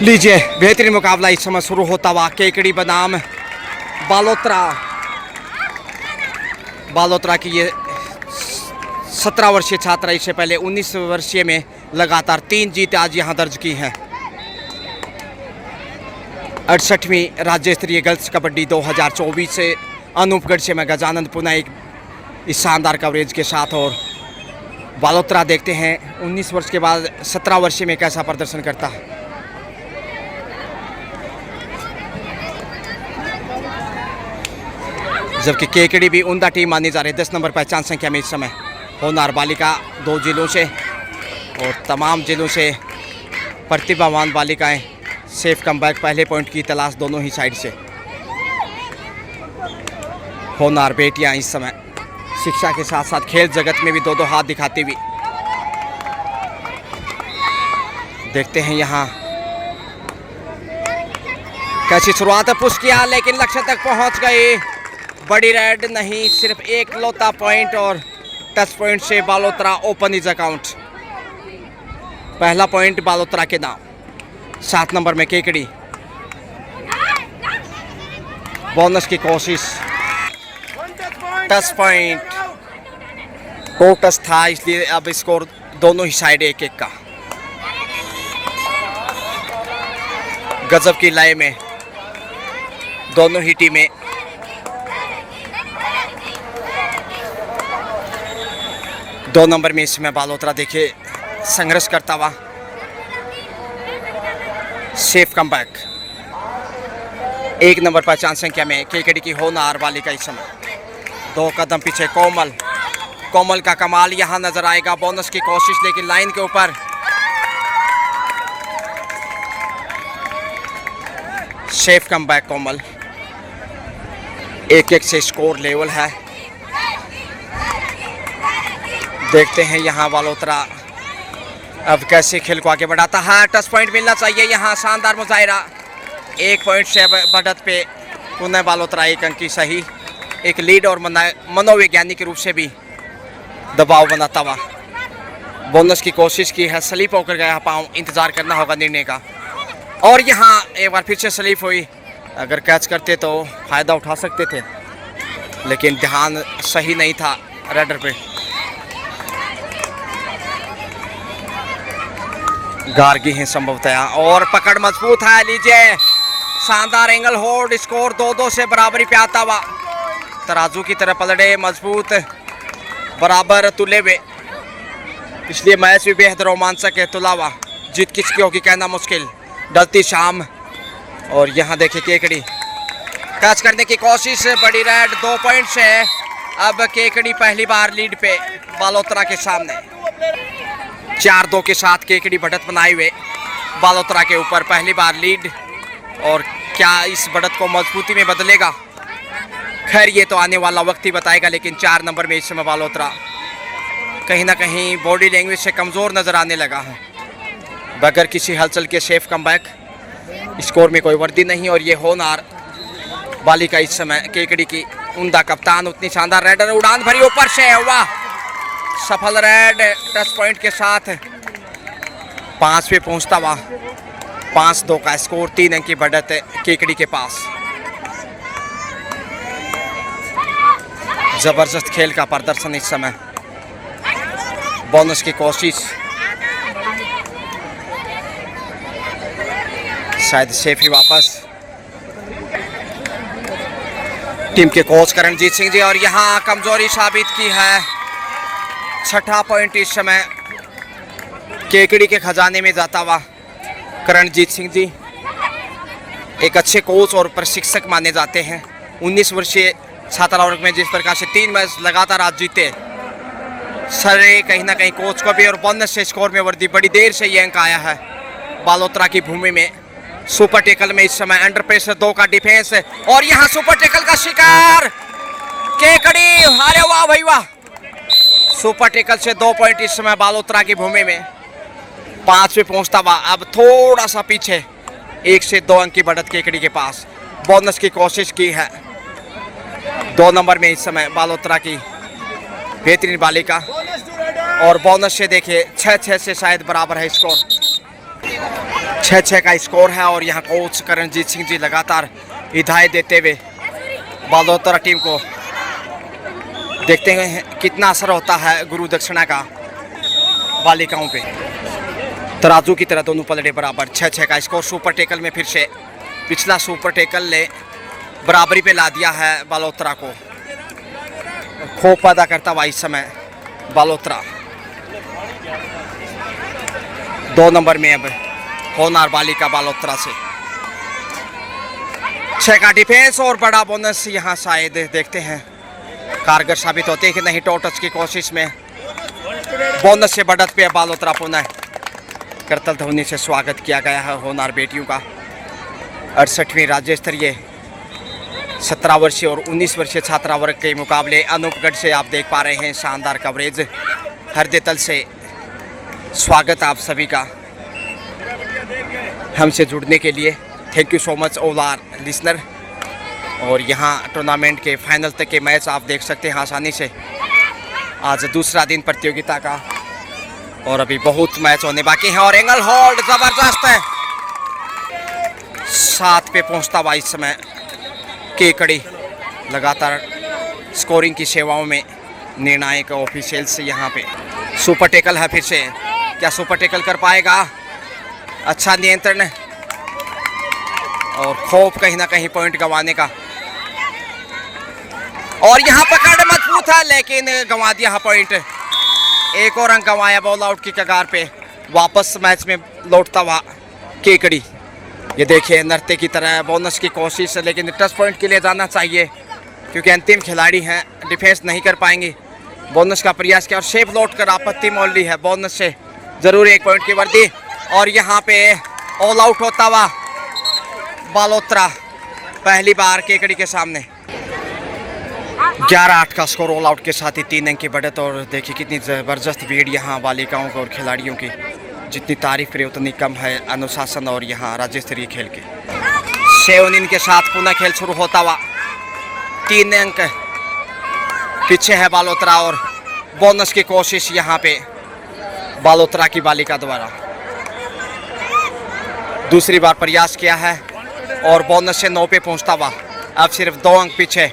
लीजिए बेहतरीन मुकाबला इस समय शुरू होता हुआ केकड़ी बनाम बालोतरा की ये 17 वर्षीय छात्रा इससे पहले 19 वर्षीय में लगातार 3 जीत आज यहाँ दर्ज की हैं। 68वीं राज्य स्तरीय गर्ल्स कबड्डी 2024 से अनूपगढ़ से मैं गजानंद पुनः एक इस शानदार कवरेज के साथ। और बालोतरा देखते हैं 19 वर्ष के बाद 17 वर्षीय में कैसा प्रदर्शन करता है। जबकि केकड़ी भी उमदा टीम मानी जा रही है। 10 नंबर पहचान संख्या में इस समय होनार बालिका 2 जिलों से और तमाम जिलों से प्रतिभावान बालिकाएं सेफ कमबैक पहले पॉइंट की तलाश दोनों ही साइड से। होनार बेटियां इस समय शिक्षा के साथ साथ खेल जगत में भी दो हाथ दिखाती हुई देखते हैं। यहाँ कैसी शुरुआत पुश किया लेकिन लक्ष्य तक पहुंच गई। बड़ी रेड नहीं, सिर्फ एक लौता पॉइंट और टच पॉइंट से बालोतरा ओपन इज अकाउंट। पहला पॉइंट बालोतरा के नाम। 7 नंबर में केकड़ी बोनस की कोशिश, टच पॉइंट। 2 टच था इसलिए अब स्कोर दोनों ही साइड 1-1 का। गजब की लय में दोनों ही टीमें दो नंबर में इसमें बालोतरा देखिए संघर्ष करता हुआ सेफ कमबैक। 1 नंबर पहचान संख्या में केकड़ी की होनार बालिका इस समय 2 कदम पीछे। कोमल का कमाल यहां नजर आएगा। बोनस की कोशिश लेकिन लाइन के ऊपर। सेफ कमबैक कोमल। 1-1 से स्कोर लेवल है। देखते हैं यहाँ बालोतरा अब कैसे खेल को आगे बढ़ाता है। टच पॉइंट मिलना चाहिए यहाँ। शानदार मुजाहिरा। 1 पॉइंट से बढ़त पे पुनः बालोतरा 1 अंक की सही। एक लीड और मनोवैज्ञानिक रूप से भी दबाव बनाता हुआ बोनस की कोशिश की है। स्लिप होकर गया पाँव, इंतजार करना होगा निर्णय का। और यहाँ एक बार फिर से स्लिप हुई। अगर कैच करते तो फायदा उठा सकते थे लेकिन ध्यान सही नहीं था रेडर पे। गार्गी है संभवतः और पकड़ मजबूत है। लीजिए शानदार एंगल होल्ड। स्कोर 2-2 से बराबरी पे आता हुआ। तराजू की तरह पलड़े मजबूत बराबर तुले हुए। इसलिए मैच भी बेहद रोमांचक है। तुला हुआ जीत किसकी होगी कहना मुश्किल। डलती शाम और यहाँ देखिए केकड़ी कैच करने की कोशिश। बड़ी रेड 2 पॉइंट से अब केकड़ी पहली बार लीड पे बालोतरा के सामने। 4-2 के साथ केकड़ी बढ़त बनाए हुए बालोतरा के ऊपर पहली बार लीड। और क्या इस बढ़त को मजबूती में बदलेगा? खैर ये तो आने वाला वक्त ही बताएगा। लेकिन 4 नंबर में इस समय बालोतरा कहीं ना कहीं बॉडी लैंग्वेज से कमज़ोर नज़र आने लगा है। बगैर किसी हलचल के सेफ कमबैक। स्कोर में कोई वर्दी नहीं। और ये होनार बालिका इस समय केकड़ी की उम्दा कप्तान। उतनी शानदार रेडर उड़ान भरी ऊपर से। हुआ सफल रेड टच पॉइंट के साथ 5 पे पहुंचता हुआ। 5-2 का स्कोर। 3 अंक की बढ़त केकड़ी के पास। जबरदस्त खेल का प्रदर्शन इस समय। बोनस की कोशिश शायद सेफ ही वापस। टीम के कोच करणजीत सिंह जी और यहाँ कमजोरी साबित की है। 6ठा पॉइंट इस समय केकड़ी के खजाने में जाता हुआ। करणजीत सिंह जी एक अच्छे कोच और प्रशिक्षक माने जाते हैं। 19 वर्षीय छात्रा वर्ग में जिस प्रकार से 3 मैच लगातार आज जीते सरे कहीं ना कहीं कोच को भी। और बोनस से स्कोर में वृद्धि। बड़ी देर से ये अंक आया है बालोतरा की भूमि में। सुपर टेकल में इस समय अंडर प्रेशर 2 का डिफेंस। और यहाँ सुपर टेकल का शिकार केकड़ी। अरे वाह भाई वाह। सुपर टेकल से 2 पॉइंट इस समय बालोतरा की भूमि में। 5 पे पहुंचता हुआ अब थोड़ा सा पीछे। 1 से 2 अंक की बढ़त केकड़ी के पास। बोनस की कोशिश की है। 2 नंबर में इस समय बालोतरा की बेहतरीन बालिका। और बोनस से देखिए 6-6 से शायद बराबर है स्कोर। 6-6 का स्कोर है और यहाँ कोच करणजीत सिंह जी लगातार हिदायत देते हुए बालोतरा टीम को देखते हैं कितना असर होता है गुरु दक्षिणा का बालिकाओं पे। तराजू की तरह दोनों पलड़े बराबर। 6-6 का स्कोर। सुपर टेकल में फिर से पिछला सुपर टेकल ने बराबरी पे ला दिया है बालोतरा को। खौफ पैदा करता हुआ इस समय बालोतरा। 2 नंबर में अब होनार बालिका बालोतरा से। 6 का डिफेंस और बड़ा बोनस यहाँ शायद देखते हैं कारगर साबित होते हैं कि नहीं। टच की कोशिश में बोनस से बढ़त पे बालोतरा पुनः करतल ध्वनि से स्वागत किया गया है होनार बेटियों का। 68वीं राज्य स्तरीय 17 वर्षीय और 19 वर्षीय छात्रा वर्ग के मुकाबले अनूपगढ़ से आप देख पा रहे हैं शानदार कवरेज। हरदेतल से स्वागत आप सभी का हमसे जुड़ने के लिए। Thank you so much all our listener. और यहाँ टूर्नामेंट के फाइनल तक के मैच आप देख सकते हैं आसानी से। आज दूसरा दिन प्रतियोगिता का और अभी बहुत मैच होने बाकी हैं। और एंगल होल्ड जबरदस्त है। 7 पे पहुँचता हुआ इस समय केकड़ी लगातार स्कोरिंग की सेवाओं में निर्णायक ऑफिशियल्स यहाँ पे। सुपर टेकल है फिर से। क्या सुपर टेकल कर पाएगा? अच्छा नियंत्रण और खौफ कहीं ना कहीं पॉइंट गंवाने का। और यहाँ पकड़ मजबूत है लेकिन गंवा दिया पॉइंट। एक और अंक गंवाया बॉल आउट की कगार पे। वापस मैच में लौटता हुआ केकड़ी। ये देखिए नृत्य की तरह बोनस की कोशिश लेकिन टच पॉइंट के लिए जाना चाहिए क्योंकि अंतिम खिलाड़ी हैं। डिफेंस नहीं कर पाएंगे। बोनस का प्रयास किया और शेप लौट कर आपत्ति मोल ली है। बोनस से जरूर 1 पॉइंट की वर्दी। और यहाँ पे ऑल आउट होता हुआ बालोतरा पहली बार केकड़ी के सामने। 11-8 का स्कोर। ऑल आउट के साथ ही 3 अंक की बढ़त। और देखिए कितनी ज़बरदस्त भीड़ यहाँ बालिकाओं को और खिलाड़ियों की। जितनी तारीफ करे उतनी कम है अनुशासन और यहाँ राज्य स्तरीय खेल के। 7 इनिंग के साथ पुनः खेल शुरू होता हुआ। 3 अंक पीछे है बालोतरा और बोनस की कोशिश यहाँ पे बालोतरा की बालिका द्वारा। दूसरी बार प्रयास किया है और बोनस से 9 पे पहुंचता हुआ। अब सिर्फ 2 अंक पीछे।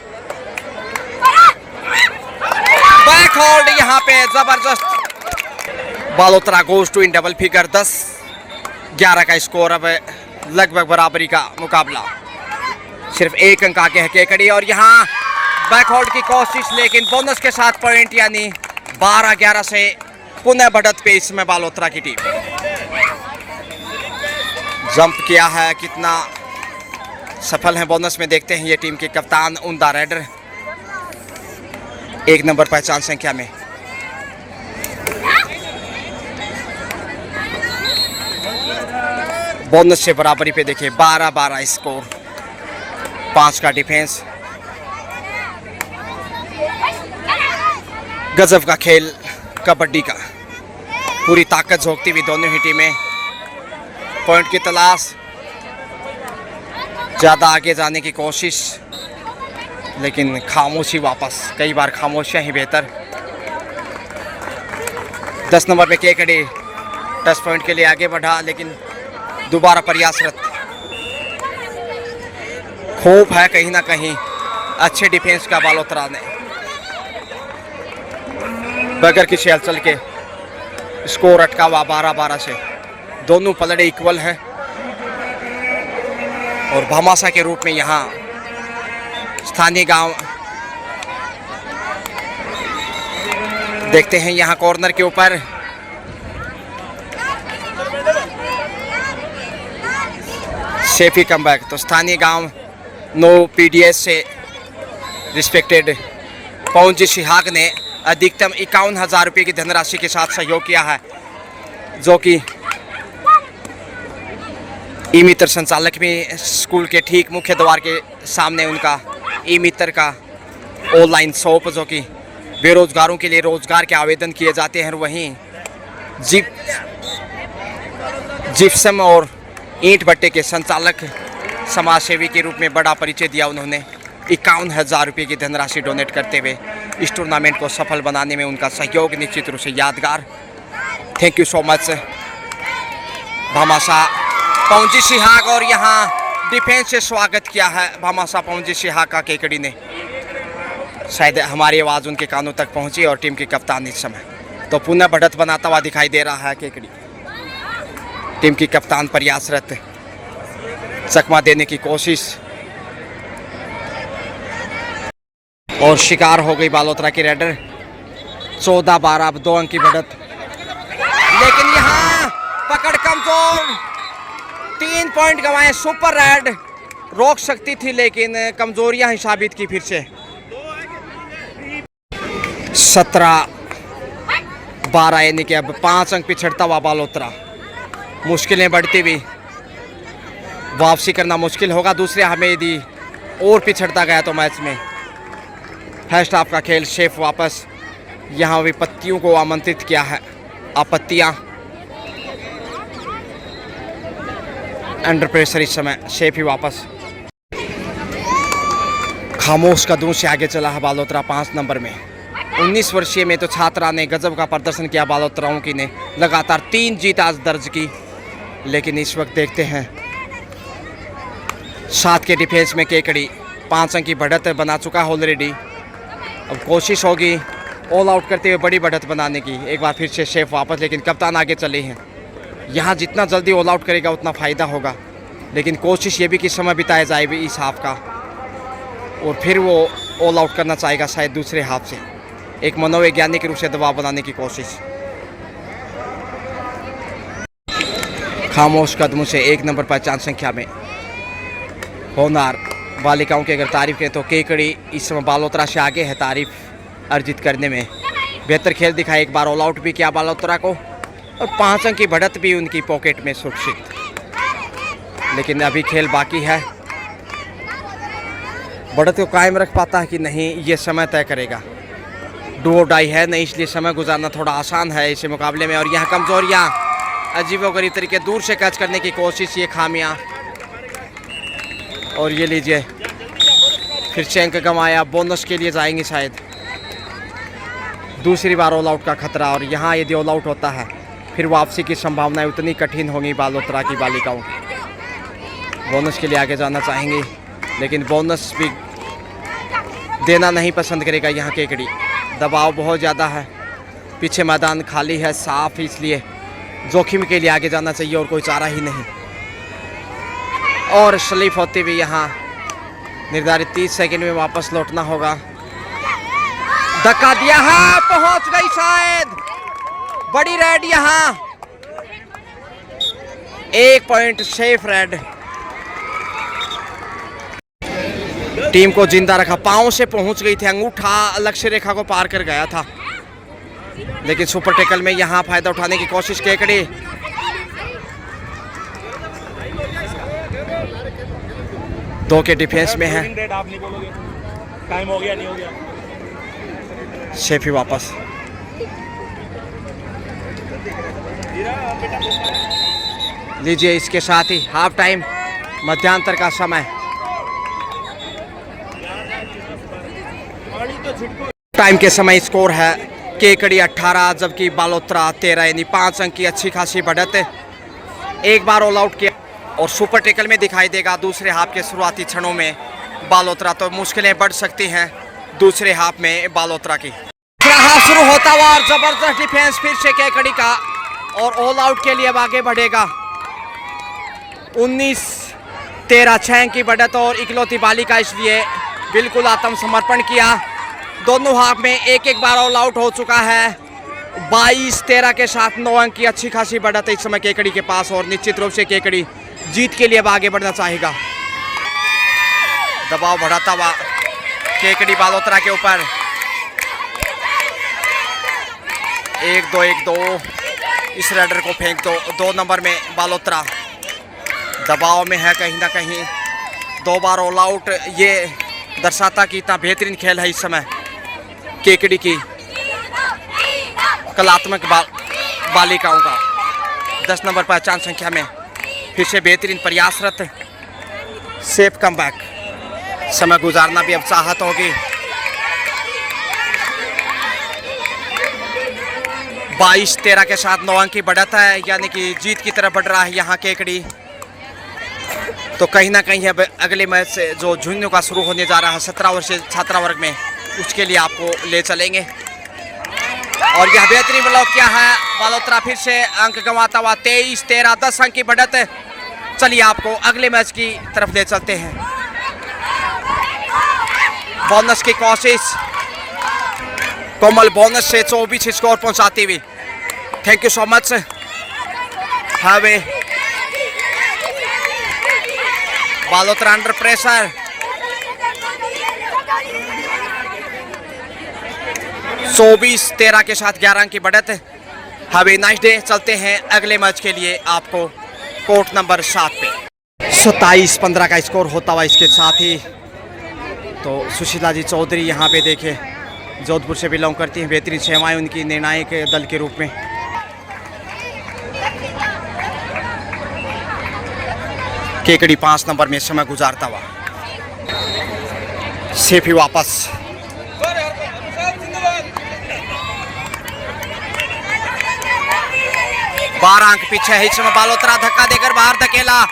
बैक होल्ड यहाँ पे जबरदस्त। Balotra goes to in double figure. 10-11 का स्कोर। अब लगभग बराबरी का मुकाबला। सिर्फ 1 अंक आगे है केकड़ी। और यहाँ बैक होल्ड की कोशिश लेकिन बोनस के साथ पॉइंट यानी 12-11 से पुनः बढ़त पे इसमें बालोतरा की टीम। जंप किया है कितना सफल है बोनस में देखते हैं ये टीम के कप्तान उमदा रेडर 1 नंबर पहचान संख्या में। बोनस से बराबरी पे देखिए 12-12 स्कोर। 5 का डिफेंस। गजब का खेल कबड्डी का। पूरी ताकत झोंकती हुई दोनों ही टीमें पॉइंट की तलाश। ज़्यादा आगे जाने की कोशिश लेकिन खामोशी वापस। कई बार खामोशियां ही बेहतर। 10 नंबर पे केकड़ी टच पॉइंट के लिए आगे बढ़ा लेकिन दोबारा प्रयासरत। खौफ है कहीं ना कहीं अच्छे डिफेंस का बालोतरा ने। बगैर किसी हलचल के स्कोर अटका हुआ 12-12 से। दोनों पलड़े इक्वल हैं और भामाशा के रूप में यहाँ स्थानीय गांव देखते हैं। यहाँ कॉर्नर के ऊपर सेफी कमबैक। तो स्थानीय गांव नो पीडीएस से रिस्पेक्टेड पवन जी सिहाग ने अधिकतम 51,000 रुपये की धनराशि के साथ सहयोग किया है जो कि ई मित्र संचालक में स्कूल के ठीक मुख्य द्वार के सामने उनका ई मित्र का ऑनलाइन शॉप जो कि बेरोजगारों के लिए रोजगार के आवेदन किए जाते हैं। वहीं जिप्सम और ईंट भट्टे के संचालक समाज सेवी के रूप में बड़ा परिचय दिया उन्होंने। 51,000 रुपये की धनराशि डोनेट करते हुए इस टूर्नामेंट को सफल बनाने में उनका सहयोग निश्चित रूप से यादगार। Thank you so much Bhamashah पहुंची सिहाग और यहाँ डिफेंस से स्वागत किया है भामाशाह पहुंची सिहाग का केकड़ी ने। शायद हमारी आवाज़ उनके कानों तक पहुंची और टीम के कप्तान इस समय तो पुनः बढ़त बनाता हुआ दिखाई दे रहा है केकड़ी। टीम की कप्तान प्रयासरत चकमा देने की कोशिश और शिकार हो गई बालोतरा की रेडर। 14-12 अब 2 अंक की बढ़त, लेकिन यहाँ पकड़ कमजोर। 3 पॉइंट गंवाए। सुपर रेड रोक सकती थी लेकिन कमजोरियां ही साबित की फिर से। 17-12 यानी कि अब 5 अंक पिछड़ता हुआ बालोतरा। मुश्किलें बढ़ती हुई, वापसी करना मुश्किल होगा दूसरे हमें यदि और पिछड़ता गया तो मैच में। फर्स्ट हाफ का खेल शेफ वापस यहाँ विपत्तियों को आमंत्रित किया है। आपत्तियाँ अंडर प्रेशर इस समय। शेफ ही वापस खामोश कदमों से आगे चला है बालोतरा 5 नंबर में। 19 वर्षीय में तो छात्रा ने गजब का प्रदर्शन किया बालोतराओं की ने। लगातार 3 जीत आज दर्ज की, लेकिन इस वक्त देखते हैं 7 के डिफेंस में केकड़ी 5 अंक की बढ़त बना चुका है ऑलरेडी। अब कोशिश होगी ऑल आउट करते हुए बड़ी बढ़त बनाने की। एक बार फिर से शेफ वापस, लेकिन कप्तान आगे चले हैं। यहाँ जितना जल्दी ऑल आउट करेगा उतना फ़ायदा होगा, लेकिन कोशिश ये भी कि समय बिताया जाए भी इस हाफ का और फिर वो ऑल आउट करना चाहेगा शायद दूसरे हाफ से। एक मनोवैज्ञानिक रूप से दबाव बनाने की कोशिश। खामोश कदमों से 1 नंबर पहचान संख्या में होनार बालिकाओं की अगर तारीफ करें तो केकड़ी इस समय बालोतरा से आगे है तारीफ अर्जित करने में। बेहतर खेल दिखाया, एक बार ऑल आउट भी किया बालोतरा को और 5 अंक की बढ़त भी उनकी पॉकेट में सुरक्षित। लेकिन अभी खेल बाकी है। बढ़त को कायम रख पाता है कि नहीं, ये समय तय करेगा। डू डाई है नहीं, इसलिए समय गुजारना थोड़ा आसान है इस मुकाबले में। और यहाँ कमजोरियाँ अजीबोगरीब तरीके दूर से कैच करने की कोशिश, ये खामियां। और ये लीजिए फिर से अंक गंवाया। बोनस के लिए जाएंगे शायद। दूसरी बार ऑल आउट का खतरा, और यहाँ यदि ऑल आउट होता है फिर वापसी की संभावनाएं उतनी कठिन होंगी बालोतरा की बालिकाओं की। बोनस के लिए आगे जाना चाहेंगी, लेकिन बोनस भी देना नहीं पसंद करेगा यहाँ केकड़ी। दबाव बहुत ज़्यादा है, पीछे मैदान खाली है साफ, इसलिए जोखिम के लिए आगे जाना चाहिए और कोई चारा ही नहीं। और स्लीप होते हुए यहाँ निर्धारित 30 सेकंड में वापस लौटना होगा। धक्का दिया है, पहुंच गई शायद बड़ी रेड। यहाँ 1 पॉइंट सेफ रेड। टीम को जिंदा रखा, पांव से पहुंच गई थी, अंगूठा लक्ष्य रेखा को पार कर गया था, लेकिन सुपर टैकल में यहाँ फायदा उठाने की कोशिश केकड़ी। दो के डिफेंस में है। टाइम हो गया, नहीं हो गया। शेफी वापस। लीजिए इसके साथ ही हाफ टाइम मध्यांतर का समय। टाइम के समय स्कोर है केकड़ी 18 जबकि बालोतरा 13, यानी 5 अंक की अच्छी खासी बढ़त। एक बार ऑल आउट किया और सुपर टैकल में दिखाई देगा दूसरे हाफ के शुरुआती क्षणों में बालोतरा, तो मुश्किलें बढ़ सकती हैं दूसरे हाफ में बालोतरा की। हाफ शुरू होता हुआ और जबरदस्त डिफेंस फिर से केकड़ी का, और ऑल आउट के लिए अब आगे बढ़ेगा। 19-13 6 अंक की बढ़त और इकलौती बालिका, इसलिए बिल्कुल आत्मसमर्पण किया। दोनों हाफ में एक बार ऑल आउट हो चुका है। 22-13 के साथ 9 अंक की अच्छी खासी बढ़त है इस समय केकड़ी के पास, और निश्चित रूप से केकड़ी जीत के लिए अब आगे बढ़ना चाहेगा। दबाव बढ़ाता हुआ केकड़ी बालोतरा के ऊपर। 1-2 इस रेडर को फेंक दो। 2 नंबर में बालोतरा दबाव में है कहीं ना कहीं। 2 बार ऑल आउट, ये दर्शाता कि इतना बेहतरीन खेल है इस समय केकड़ी की कलात्मक बालिकाओं का। 10 नंबर पहचान संख्या में फिर से बेहतरीन प्रयासरत सेफ कमबैक। समय गुजारना भी अब चाहत होगी। 22-13 के साथ 9 अंक की बढ़त है, यानी कि जीत की तरफ बढ़ रहा है यहाँ केकड़ी। तो कहीं ना कहीं अब अगले मैच से जो झुंझुनू का शुरू होने जा रहा है 17 वर्ष छात्रा वर्ग में, उसके लिए आपको ले चलेंगे। और यह बेहतरीन ब्लॉक क्या है, बालोतरा फिर से अंक गंवाता हुआ 23-13 10 अंक की बढ़त। चलिए आपको अगले मैच की तरफ ले चलते हैं। बोनस की कोशिश, कोमल बोनस से 24 स्कोर पहुंचाती हुई। Thank you so much. हावे बालोतरा अंडर प्रेशर, 24-13 के साथ 11 अंक की बढ़त। Have a nice day. चलते हैं अगले मैच के लिए आपको कोर्ट नंबर 7 पे। 27-15 का स्कोर होता हुआ इसके साथ ही तो सुशीला जी चौधरी यहाँ पे देखे जोधपुर से बिलोंग करती हैं, बेहतरीन सेवाएं उनकी निर्णायक दल के रूप में। केकड़ी 5 नंबर में समय गुजारता हुआ। सेफी वापस, बारह अंक पीछे है इस समय। बालोतरा धक्का देकर बाहर धकेला।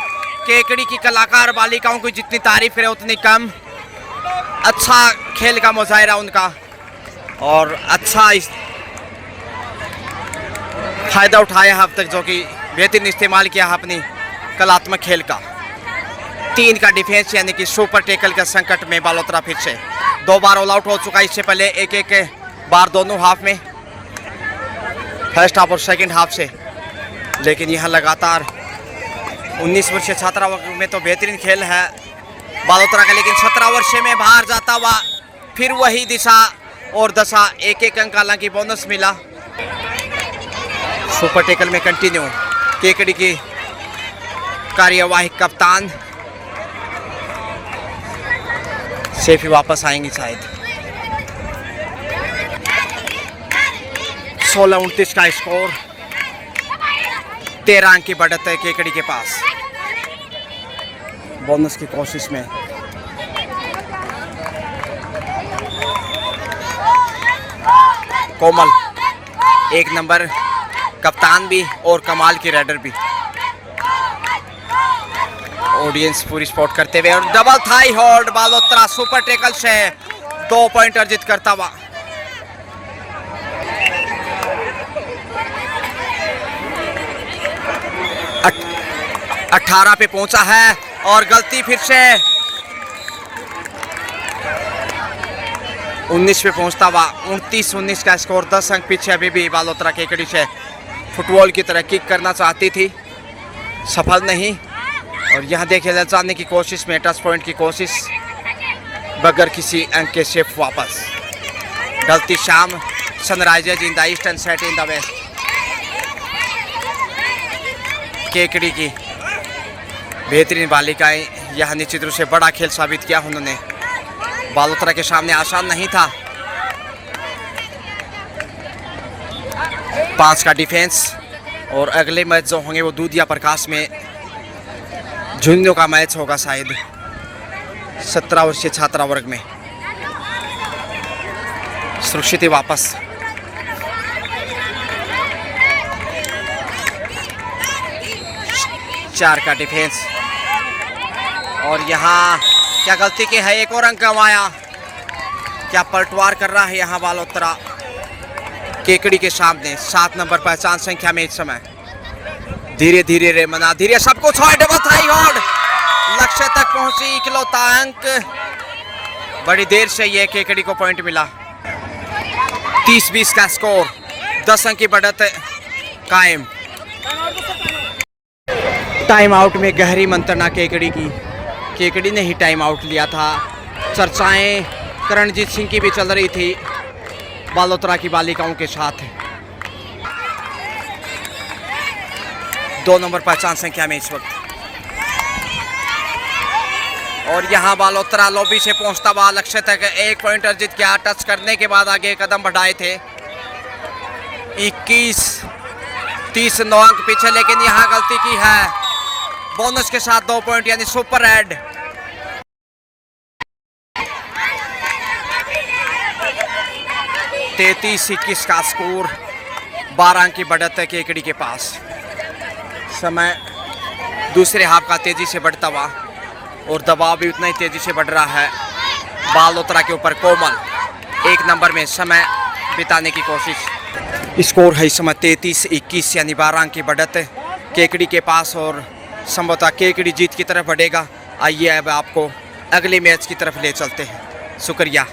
केकड़ी की कलाकार बालिकाओं की जितनी तारीफ करे उतनी कम। अच्छा खेल का मुजाहिरा उनका और अच्छा फायदा उठाया है अब तक, जो कि बेहतरीन इस्तेमाल किया है अपनी कलात्मक खेल का। 3 का डिफेंस यानी कि सुपर टेकल के संकट में बालोतरा फिर से 2 बार ऑल आउट हो चुका है। इससे पहले एक बार दोनों हाफ में, फर्स्ट हाफ और सेकंड हाफ से। लेकिन यह लगातार 19 वर्षीय छात्रा वर्ग में तो बेहतरीन खेल है बालोतरा का, लेकिन 17 वर्ष में बाहर जाता हुआ फिर वही दिशा और दशा। एक अंक हालांकि बोनस मिला। सुपर टेकल में कंटिन्यू केकड़ी की कार्यवाही कप्तान सेफी वापस आएंगी शायद। 16-29 का स्कोर, 13 अंक की बढ़त है केकड़ी के पास। बोनस की कोशिश में कोमल 1 नंबर कप्तान भी और कमाल की राइडर भी। ऑडियंस पूरी सपोर्ट करते हुए और double thigh hold Balotra super tackle से 2 पॉइंट अर्जित करता हुआ। अट 18 पे पहुंचा है और गलती फिर से 19 पे पहुंचता हुआ। 29-19 का स्कोर, 10 अंक पीछे। अभी भी बालोतरा केकड़ी से फुटबॉल की तरह किक करना चाहती थी, सफल नहीं। और यहाँ देखे जाने की कोशिश में टच पॉइंट की कोशिश बगैर किसी अंक के सिर्फ वापस। गलती शाम sunrisers in the east and set in the west. Kekri की बेहतरीन बालिकाएं यह निश्चित रूप से बड़ा खेल साबित किया उन्होंने। बालोतरा के सामने आसान नहीं था। 5 का डिफेंस और अगले मैच जो होंगे वो दूधिया प्रकाश में झुंझुनू का मैच होगा शायद 17 वर्षीय छात्रा वर्ग में। सुरक्षित वापस, चार का डिफेंस और यहाँ क्या गलती की है, एक और अंक गंवाया। क्या पलटवार कर रहा है यहाँ बालोतरा केकड़ी के सामने। 7 नंबर पहचान संख्या में इस समय। धीरे धीरे रे मना धीरे सब कुछ हो। डबल थाई होल्ड, लक्ष्य तक पहुंची इकलौता अंक। बड़ी देर से ये केकड़ी को पॉइंट मिला। 30-20 का स्कोर, 10 अंक की बढ़त कायम। टाइम आउट में गहरी मंत्रणा केकड़ी की। केकड़ी ने ही टाइम आउट लिया था। चर्चाएं करणजीत सिंह की भी चल रही थी बालोतरा की बालिकाओं के साथ। 2 नंबर पहचान संख्या में इस वक्त। और यहाँ बालोतरा लॉबी से पहुंचता हुआ लक्ष्य तक 1 पॉइंट अर्जित किया। टच करने के बाद आगे कदम बढ़ाए थे। 21-30 9 अंक पीछे, लेकिन यहाँ गलती की है। बोनस के साथ 2 पॉइंट यानी सुपर हेड। ते 30-21 का स्कोर, 12 अंक की बढ़त है केकड़ी के पास। समय दूसरे हाफ का तेजी से बढ़ता हुआ। और दबाव भी उतना ही तेजी से बढ़ रहा है। बालोतरा के ऊपर कोमल 1 नंबर में समय बिताने की कोशिश। स्कोर है इस समय 33-21 यानी 12 अंक की बढ़त केकड़ी के पास और संभवतः केकड़ी जीत की तरफ बढ़ेगा। आइए अब आपको अगले मैच की तरफ ले चलते हैं। शुक्रिया।